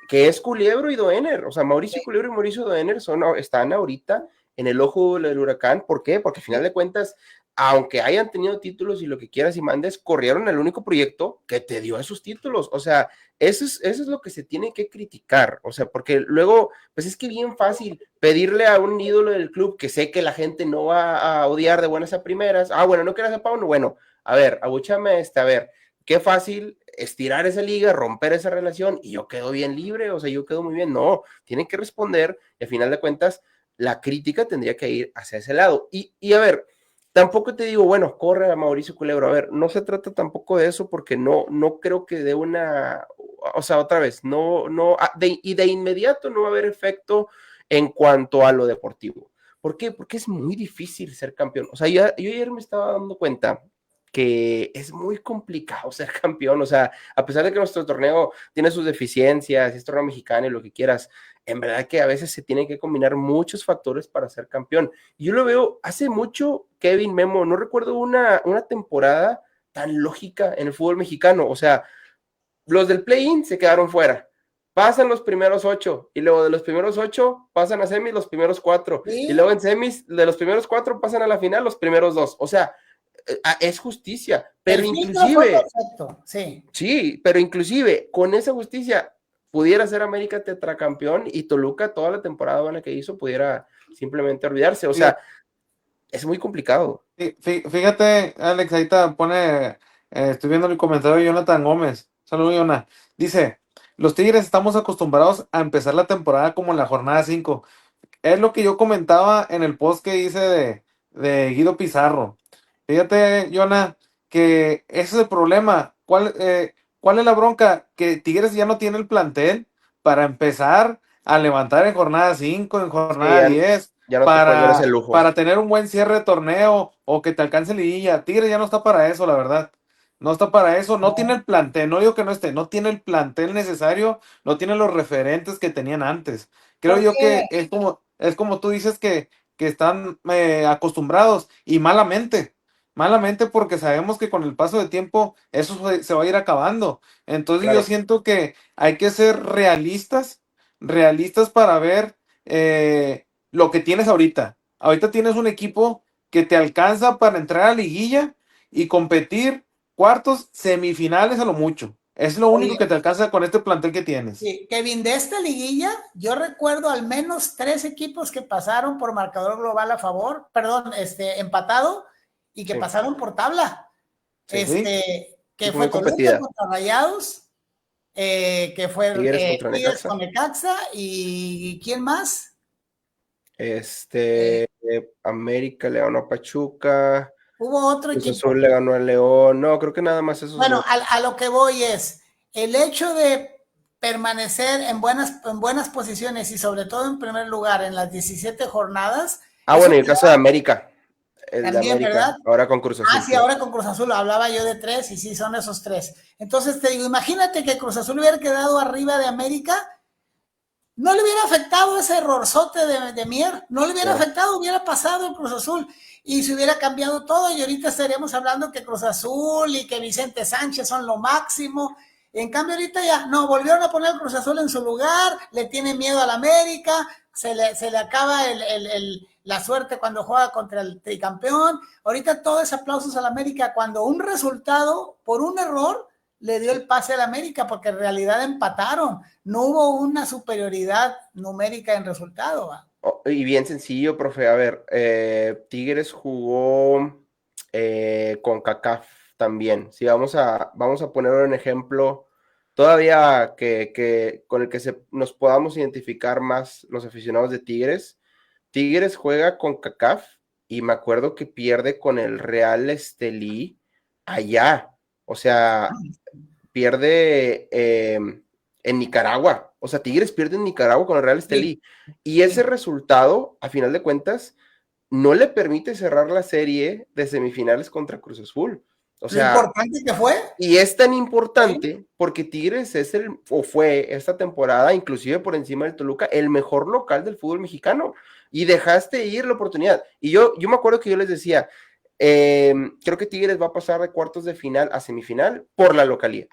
que es Culebro y Doener. O sea, Mauricio Culebro y Mauricio Doener están ahorita en el ojo del huracán. ¿Por qué? Porque al final de cuentas, aunque hayan tenido títulos y lo que quieras y mandes, corrieron el único proyecto que te dio esos títulos. O sea, eso es lo que se tiene que criticar. O sea, porque luego, pues es que bien fácil pedirle a un ídolo del club que sé que la gente no va a odiar de buenas a primeras. Ah, bueno, no quieras a Pauno. Bueno, a ver, abúchame a ver. Qué fácil estirar esa liga, romper esa relación y yo quedo bien libre, o sea, yo quedo muy bien. No, tienen que responder y al final de cuentas la crítica tendría que ir hacia ese lado. Y a ver, tampoco te digo, bueno, corre a Mauricio Culebro. A ver, no se trata tampoco de eso porque no creo que de una, o sea, otra vez, y de inmediato no va a haber efecto en cuanto a lo deportivo. ¿Por qué? Porque es muy difícil ser campeón. O sea, yo ayer me estaba dando cuenta que es muy complicado ser campeón, o sea, a pesar de que nuestro torneo tiene sus deficiencias, es torneo mexicano y lo que quieras, en verdad que a veces se tienen que combinar muchos factores para ser campeón. Y yo lo veo hace mucho, Kevin, Memo, no recuerdo una temporada tan lógica en el fútbol mexicano, o sea, los del play-in se quedaron fuera, pasan los primeros 8 y luego de los primeros 8 pasan a semis los primeros 4 ¿Sí? y luego en semis de los primeros 4 pasan a la final los primeros 2, o sea, es justicia, pero inclusive, sí, pero inclusive con esa justicia pudiera ser América tetracampeón y Toluca toda la temporada buena que hizo pudiera simplemente olvidarse, o sea, es muy complicado. Fíjate, Alex, ahí te pone, estoy viendo el comentario de Jonathan Gómez. Saludos, Jonathan. Dice, los Tigres estamos acostumbrados a empezar la temporada como en la jornada 5. Es lo que yo comentaba en el post que hice de Guido Pizarro. Fíjate, Jonah, que ese es el problema. ¿Cuál es la bronca? Que Tigres ya no tiene el plantel para empezar a levantar en jornada 5, en jornada 10, ya no te puedes dar ese lujo. para tener un buen cierre de torneo o que te alcance liguilla. Tigres ya no está para eso, la verdad. No está para eso, no tiene el plantel, no digo que no esté, no tiene el plantel necesario, no tiene los referentes que tenían antes. Creo yo que es como tú dices que están acostumbrados y malamente porque sabemos que con el paso de tiempo eso se va a ir acabando. Entonces Claro. yo siento que hay que ser realistas para ver lo que tienes ahorita. Ahorita tienes un equipo que te alcanza para entrar a liguilla y competir cuartos, semifinales a lo mucho. Es lo único que te alcanza con este plantel que tienes. Sí, Kevin, de esta liguilla, yo recuerdo al menos 3 equipos que pasaron por marcador global a favor, perdón, empatado, y que pasaron por tabla. Sí, que fue Toluca contra Rayados, que fue Tigres con Necaxa, y ¿quién más? América le ganó a Pachuca. Hubo otro Cruz equipo. Azul le ganó a León. No, creo que nada más eso. Bueno, a lo que voy es el hecho de permanecer en buenas posiciones y sobre todo en primer lugar en las 17 jornadas. Bueno, y el caso de América. También, ¿verdad? Ahora con Cruz Azul. Sí, ahora con Cruz Azul. Hablaba yo de 3 y sí, son esos 3. Entonces te digo, imagínate que Cruz Azul hubiera quedado arriba de América. No le hubiera afectado ese errorzote de Mier, no le hubiera afectado, hubiera pasado el Cruz Azul y se hubiera cambiado todo y ahorita estaríamos hablando que Cruz Azul y que Vicente Sánchez son lo máximo. En cambio ahorita ya, no, volvieron a poner el Cruz Azul en su lugar, le tiene miedo al América, se le acaba la suerte cuando juega contra el tricampeón. Ahorita todo es aplausos al América cuando un resultado, por un error, le dio el pase al América porque en realidad empataron. No hubo una superioridad numérica en resultado. Y bien sencillo, profe. A ver, Tigres jugó con CACAF también. Sí, vamos a poner un ejemplo todavía que con el que nos podamos identificar más los aficionados de Tigres. Tigres juega con CACAF y me acuerdo que pierde con el Real Estelí allá. O sea, pierde en Nicaragua. O sea, Tigres pierde en Nicaragua con el Real Estelí. Sí. Y ese resultado, a final de cuentas, no le permite cerrar la serie de semifinales contra Cruz Azul. O sea, lo importante que fue. Y es tan importante porque Tigres fue esta temporada, inclusive por encima del Toluca, el mejor local del fútbol mexicano. Y dejaste ir la oportunidad. Y yo me acuerdo que yo les decía, creo que Tigres va a pasar de cuartos de final a semifinal por la localidad.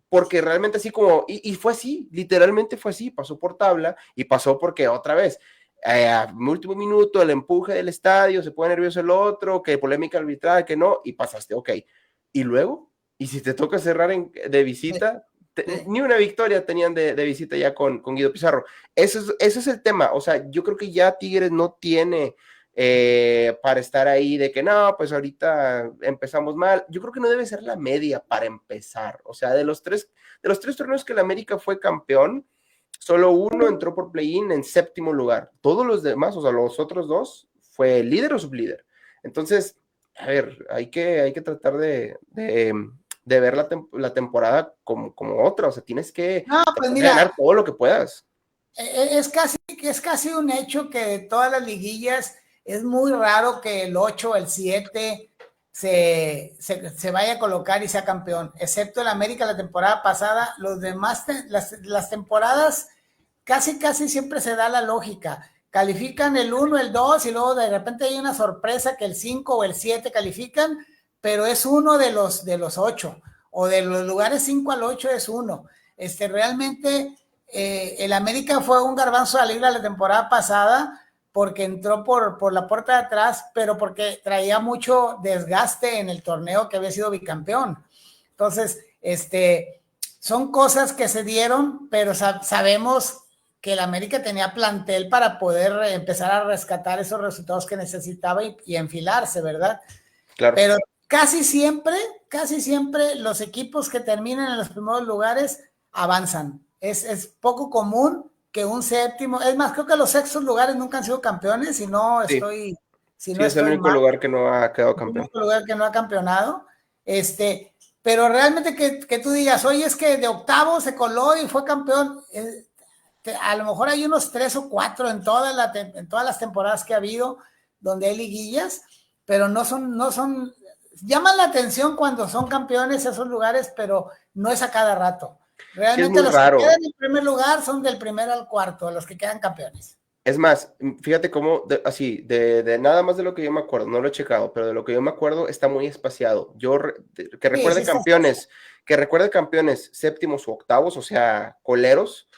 Porque realmente así como, y fue así, literalmente fue así, pasó por tabla y pasó porque otra vez, a último minuto, el empuje del estadio, se pone nervioso el otro, que polémica arbitral, que no, y pasaste, ok. Y luego, y si te toca cerrar de visita, ni una victoria tenían de visita ya con Guido Pizarro. Eso es el tema, o sea, yo creo que ya Tigres no tiene para estar ahí de que no, pues ahorita empezamos mal. Yo creo que no debe ser la media para empezar. O sea, de los tres torneos que el América fue campeón, solo uno entró por play-in en 7º lugar. Todos los demás, o sea, los otros 2, fue líder o sublíder. Entonces, a ver, hay que tratar de ver la temporada como otra. O sea, tienes que No, pues mira, ganar todo lo que puedas. es casi un hecho que de todas las liguillas es muy raro que el 8 o el 7 se vaya a colocar y sea campeón, excepto el América la temporada pasada. Los demás, las temporadas casi siempre se da la lógica. Califican el 1, el 2 y luego de repente hay una sorpresa que el 5 o el 7 califican, pero es uno de los 8 o de los lugares 5 al 8 es uno. Realmente el América fue un garbanzo a la libra la temporada pasada porque entró por la puerta de atrás, pero porque traía mucho desgaste en el torneo que había sido bicampeón. Entonces, son cosas que se dieron, pero sabemos que el América tenía plantel para poder empezar a rescatar esos resultados que necesitaba y enfilarse, ¿verdad? Claro. Pero casi siempre los equipos que terminan en los primeros lugares avanzan. Es poco común que un 7º, es más, creo que los 6º lugares nunca han sido campeones, si no estoy... Sí, es el único lugar que no ha quedado campeón. El único lugar que no ha campeonado. Pero realmente que tú digas, oye, es que de octavo se coló y fue campeón. A lo mejor hay unos 3 o 4 en todas las temporadas que ha habido donde hay liguillas, pero no son, llaman la atención cuando son campeones esos lugares, pero no es a cada rato. Realmente los raro. que quedan en primer lugar son del primero al cuarto, los que quedan campeones. Es más, fíjate cómo, así, de nada más de lo que yo me acuerdo, no lo he checado, pero de lo que yo me acuerdo está muy espaciado. Que recuerde campeones, séptimos u octavos, o sea, coleros.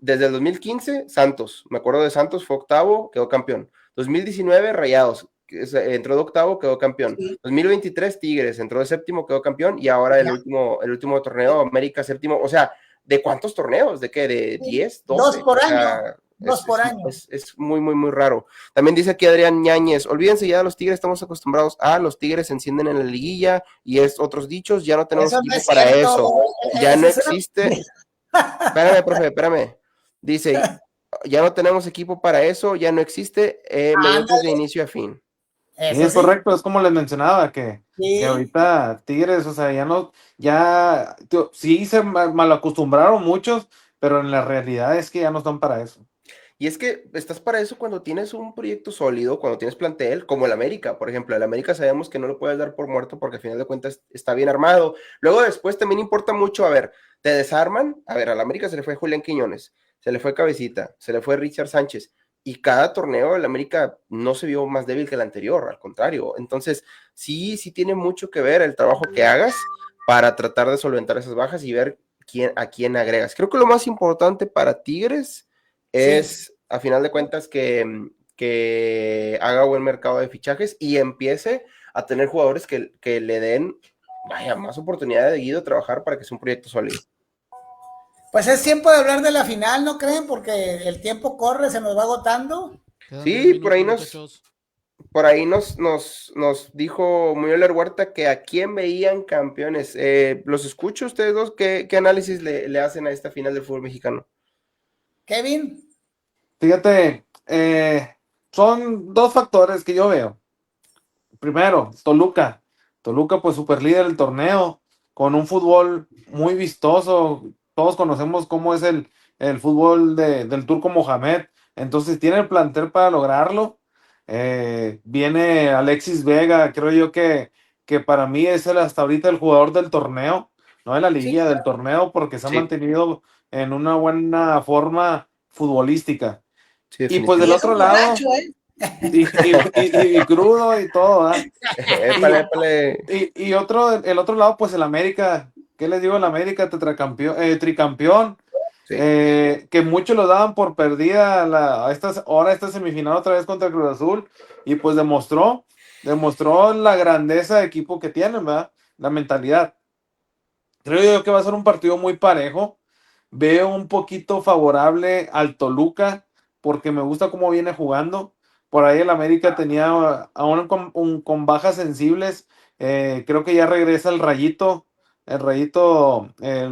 Desde el 2015, Santos, me acuerdo de Santos, fue octavo, quedó campeón. 2019, Rayados, entró de octavo, quedó campeón. Sí. 2023, Tigres, entró de séptimo, quedó campeón. Y ahora el último torneo, América séptimo. O sea, ¿de cuántos torneos? ¿De qué? ¿De 10? 12? 2 por año. 2 por año. Es muy, muy, muy raro. También dice aquí Adrián Ñáñez, olvídense ya de los Tigres, estamos acostumbrados a los Tigres se encienden en la liguilla y otros dichos, ya no tenemos equipo para eso. Ya no existe... Espérame, profe, espérame. Dice, ya no tenemos equipo para eso, ya no existe mediocres de inicio a fin. Sí, es correcto, es como les mencionaba, que ahorita Tigres, o sea, sí se malacostumbraron muchos, pero en la realidad es que ya no están para eso. Y es que estás para eso cuando tienes un proyecto sólido, cuando tienes plantel, como el América, por ejemplo. El América sabemos que no lo puedes dar por muerto porque al final de cuentas está bien armado. Luego después también importa mucho, a ver, te desarman, a ver, al América se le fue Julián Quiñones, se le fue Cabecita, se le fue Richard Sánchez, y cada torneo el América no se vio más débil que el anterior, al contrario. Entonces, sí tiene mucho que ver el trabajo que hagas para tratar de solventar esas bajas y ver a quién agregas. Creo que lo más importante para Tigres es, a final de cuentas, que haga buen mercado de fichajes y empiece a tener jugadores que le den, más oportunidad de Guido trabajar para que sea un proyecto sólido. Pues es tiempo de hablar de la final, ¿no creen? Porque el tiempo corre, se nos va agotando. Sí, por ahí nos dijo Müller Huerta que a quién veían campeones. Los escucho ustedes dos, ¿qué análisis le hacen a esta final del fútbol mexicano? Kevin. Fíjate, son 2 factores que yo veo. Primero, Toluca pues super líder del torneo, con un fútbol muy vistoso. Todos conocemos cómo es el fútbol del Turco Mohamed, entonces tiene el plantel para lograrlo. Viene Alexis Vega, creo yo que para mí es hasta ahorita el jugador del torneo, no de la liguilla, del torneo, porque se ha mantenido en una buena forma futbolística. Y pues del otro lado, y crudo y todo, ¿eh? Y el otro lado, pues el América. ¿Qué les digo? El América tricampeón, que muchos lo daban por perdida esta semifinal otra vez contra Cruz Azul, y pues demostró la grandeza de equipo que tienen, ¿verdad? La mentalidad. Creo yo que va a ser un partido muy parejo. Veo un poquito favorable al Toluca, porque me gusta cómo viene jugando, por ahí el América tenía aún con bajas sensibles. Creo que ya regresa el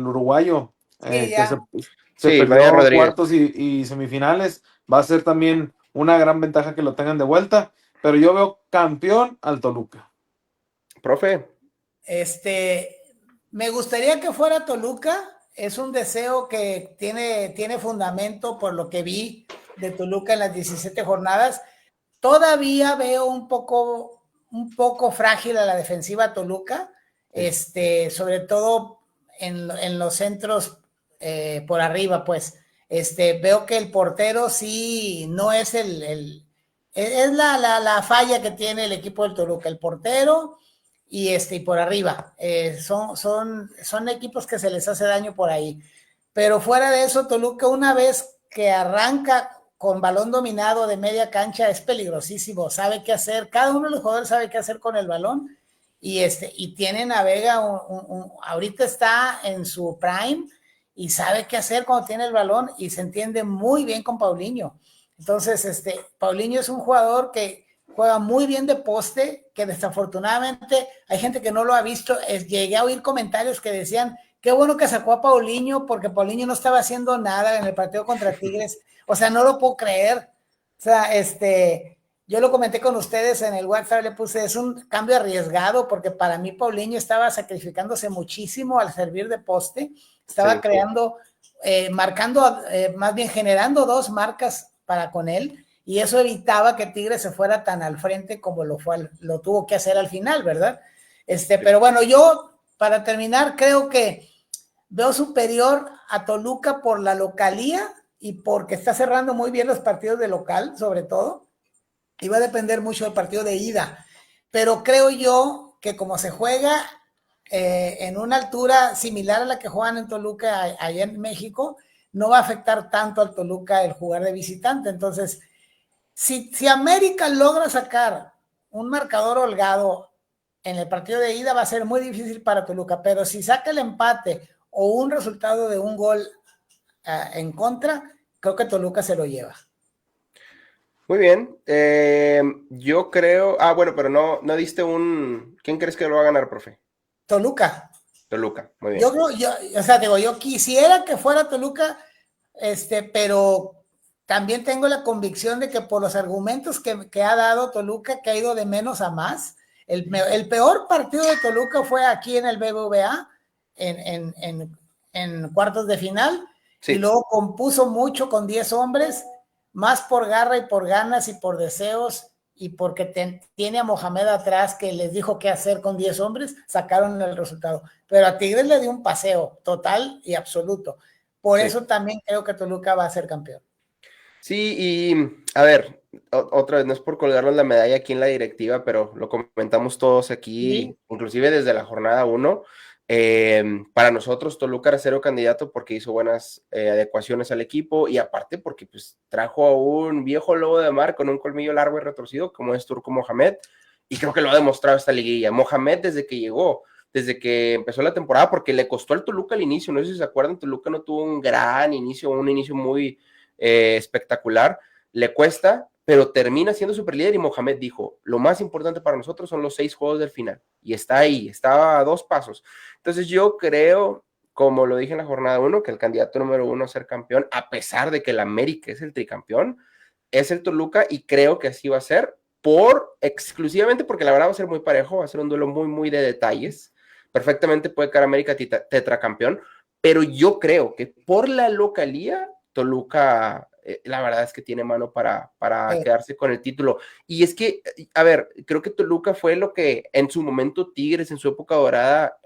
uruguayo, Sí, que se ya. Sí, Mariano perdió Rodríguez. cuartos y semifinales. Va a ser también una gran ventaja que lo tengan de vuelta, pero yo veo campeón al Toluca. Profe, Me gustaría que fuera Toluca. Es un deseo que tiene fundamento por lo que vi de Toluca en las 17 jornadas. Todavía veo un poco frágil a la defensiva Toluca, sobre todo en los centros por arriba, pues. Veo que el portero sí no es es la falla que tiene el equipo del Toluca, el portero y por arriba. Son equipos que se les hace daño por ahí. Pero fuera de eso, Toluca, una vez que arranca con balón dominado de media cancha, es peligrosísimo, sabe qué hacer, cada uno de los jugadores sabe qué hacer con el balón, y tienen a Vega, ahorita está en su prime, y sabe qué hacer cuando tiene el balón, y se entiende muy bien con Paulinho. Entonces, Paulinho es un jugador que juega muy bien de poste, que desafortunadamente hay gente que no lo ha visto. Llegué a oír comentarios que decían, qué bueno que sacó a Paulinho, porque Paulinho no estaba haciendo nada en el partido contra Tigres. O sea, no lo puedo creer. O sea, yo lo comenté con ustedes en el WhatsApp, le puse, es un cambio arriesgado, porque para mí Paulinho estaba sacrificándose muchísimo al servir de poste, estaba creando, marcando, más bien generando 2 marcas para con él, y eso evitaba que Tigres se fuera tan al frente como lo tuvo que hacer al final, ¿verdad? Pero bueno, yo, para terminar, creo que veo superior a Toluca por la localía y porque está cerrando muy bien los partidos de local, sobre todo, y va a depender mucho del partido de ida. Pero creo yo que como se juega en una altura similar a la que juegan en Toluca allá en México, no va a afectar tanto al Toluca el jugar de visitante. Entonces, si América logra sacar un marcador holgado en el partido de ida, va a ser muy difícil para Toluca, pero si saca el empate o un resultado de un gol en contra, creo que Toluca se lo lleva. muy bien. Yo creo, bueno, pero no diste ¿quién crees que lo va a ganar, profe? Toluca. Toluca, muy bien. Yo quisiera que fuera Toluca, pero también tengo la convicción de que por los argumentos que ha dado Toluca, que ha ido de menos a más, el peor partido de Toluca fue aquí en el BBVA, en cuartos de final, sí. Y luego compuso mucho con 10 hombres, más por garra y por ganas y por deseos, y porque tiene a Mohamed atrás que les dijo qué hacer con 10 hombres, sacaron el resultado. Pero a Tigres le dio un paseo total y absoluto. Por eso también creo que Toluca va a ser campeón. Sí, y a ver, otra vez, no es por colgarnos la medalla aquí en la directiva, pero lo comentamos todos aquí, inclusive desde la jornada 1. Para nosotros, Toluca era 0 candidato porque hizo buenas adecuaciones al equipo y aparte porque pues, trajo a un viejo lobo de mar con un colmillo largo y retorcido como es Turco Mohamed, y creo que lo ha demostrado esta liguilla. Mohamed desde que llegó, desde que empezó la temporada, porque le costó al Toluca al inicio, no sé si se acuerdan, Toluca no tuvo un gran inicio, un inicio muy espectacular, le cuesta, pero termina siendo superlíder y Mohamed dijo, lo más importante para nosotros son los 6 juegos del final, y está ahí, está a 2 pasos. Entonces yo creo, como lo dije en la jornada 1, que el candidato número 1 a ser campeón, a pesar de que el América es el tricampeón, es el Toluca, y creo que así va a ser, exclusivamente porque la verdad va a ser muy parejo, va a ser un duelo muy, muy de detalles. Perfectamente puede quedar América tetracampeón, pero yo creo que por la localía, Toluca, la verdad es que tiene mano para quedarse con el título. Y es que, a ver, creo que Toluca fue lo que en su momento Tigres, en su época dorada,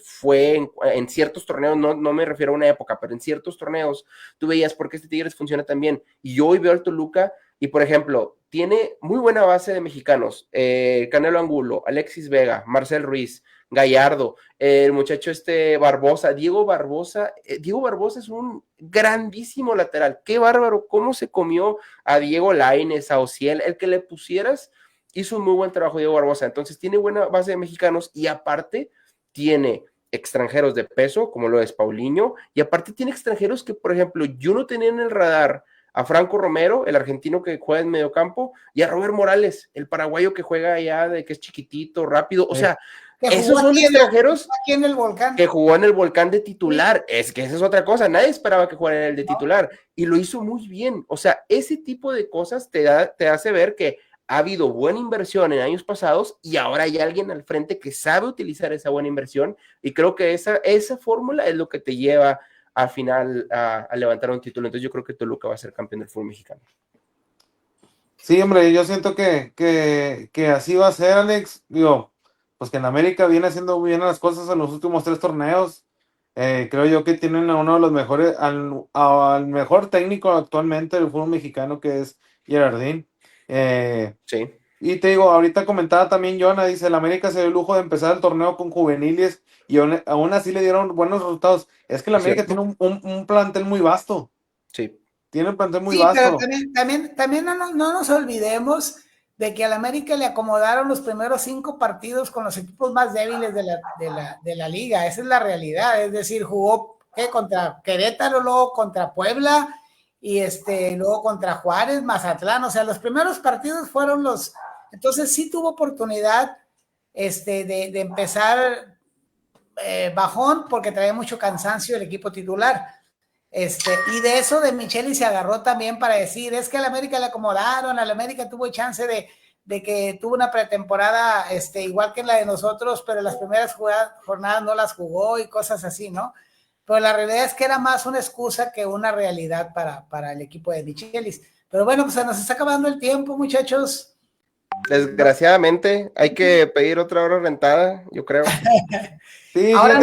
fue en ciertos torneos, no me refiero a una época, pero en ciertos torneos, tú veías por qué este Tigres funciona tan bien. Y yo hoy veo al Toluca y, por ejemplo, tiene muy buena base de mexicanos, Canelo Angulo, Alexis Vega, Marcel Ruiz, Gallardo, el muchacho Barbosa, Diego Barbosa es un grandísimo lateral, qué bárbaro, cómo se comió a Diego Lainez, a Ociel, el que le pusieras, hizo un muy buen trabajo Diego Barbosa. Entonces tiene buena base de mexicanos y aparte tiene extranjeros de peso, como lo es Paulinho, y aparte tiene extranjeros que, por ejemplo, yo no tenía en el radar a Franco Romero, el argentino que juega en mediocampo, y a Robert Morales, el paraguayo que juega allá, de que es chiquitito, rápido, o sea, esos son extranjeros aquí en el Volcán. que jugó en el Volcán de titular. Es que esa es otra cosa, nadie esperaba que jugara en el de titular, y lo hizo muy bien. O sea, ese tipo de cosas te hace ver que ha habido buena inversión en años pasados y ahora hay alguien al frente que sabe utilizar esa buena inversión, y creo que esa fórmula es lo que te lleva al final a levantar un título. Entonces yo creo que Toluca va a ser campeón del fútbol mexicano. Sí, hombre, yo siento que así va a ser, Alex. Digo, pues que en América viene haciendo bien las cosas en los últimos 3 torneos. Creo yo que tienen a uno de los mejores, al mejor técnico actualmente del fútbol mexicano, que es Gerardín. Sí. Y te digo, ahorita comentaba también Jonah, dice, el América se dio el lujo de empezar el torneo con juveniles y aún así le dieron buenos resultados. Es que el América tiene un plantel muy vasto. Sí. Tiene un plantel muy Sí, vasto. pero también no nos olvidemos de que al América le acomodaron los primeros 5 partidos con los equipos más débiles de la liga. Esa es la realidad. Es decir, jugó contra Querétaro, luego contra Puebla y luego contra Juárez, Mazatlán. O sea, los primeros partidos fueron los... Entonces sí tuvo oportunidad de empezar bajón porque traía mucho cansancio el equipo titular. Y de eso de Micheli se agarró también para decir, es que al América le acomodaron, al América tuvo chance de que tuvo una pretemporada igual que la de nosotros, pero las primeras jornadas no las jugó y cosas así, ¿no? Pero la realidad es que era más una excusa que una realidad para el equipo de Michelis. Pero bueno, pues se nos está acabando el tiempo, muchachos. Desgraciadamente, hay que pedir otra hora rentada, yo creo. Sí, ahora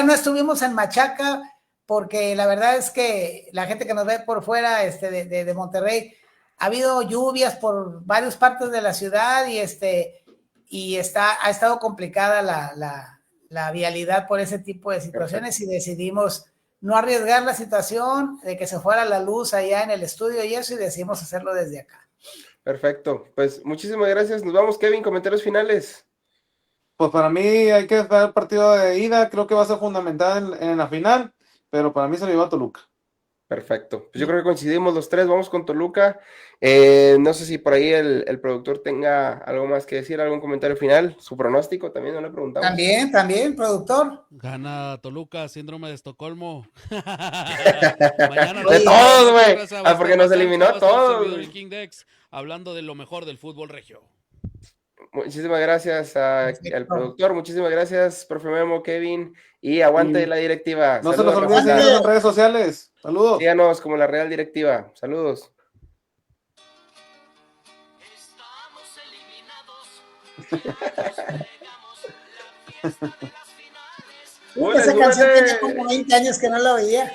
no estuvimos en Machaca, porque la verdad es que la gente que nos ve por fuera de Monterrey, ha habido lluvias por varias partes de la ciudad y ha estado complicada la vialidad por ese tipo de situaciones. Perfecto. Y decidimos no arriesgar la situación de que se fuera la luz allá en el estudio y eso, y decidimos hacerlo desde acá. Perfecto, pues muchísimas gracias. Nos vamos, Kevin, comentarios finales. Pues para mí hay que dar el partido de ida, creo que va a ser fundamental en la final, pero para mí se lo lleva a Toluca. Perfecto, pues yo creo que coincidimos los tres, vamos con Toluca. No sé si por ahí el productor tenga algo más que decir, algún comentario final, su pronóstico también, no le preguntamos. También, productor. Gana Toluca, síndrome de Estocolmo. Mañana de todos, güey, porque nos eliminó a todos. Hablando de lo mejor del fútbol regio. Muchísimas gracias al productor, muchísimas gracias, profe Memo, Kevin, y aguante la directiva. No se los olvide seguirnos en redes sociales. Saludos. Síganos como la Real Directiva. Saludos. Esa canción tiene como 20 años que no la oía.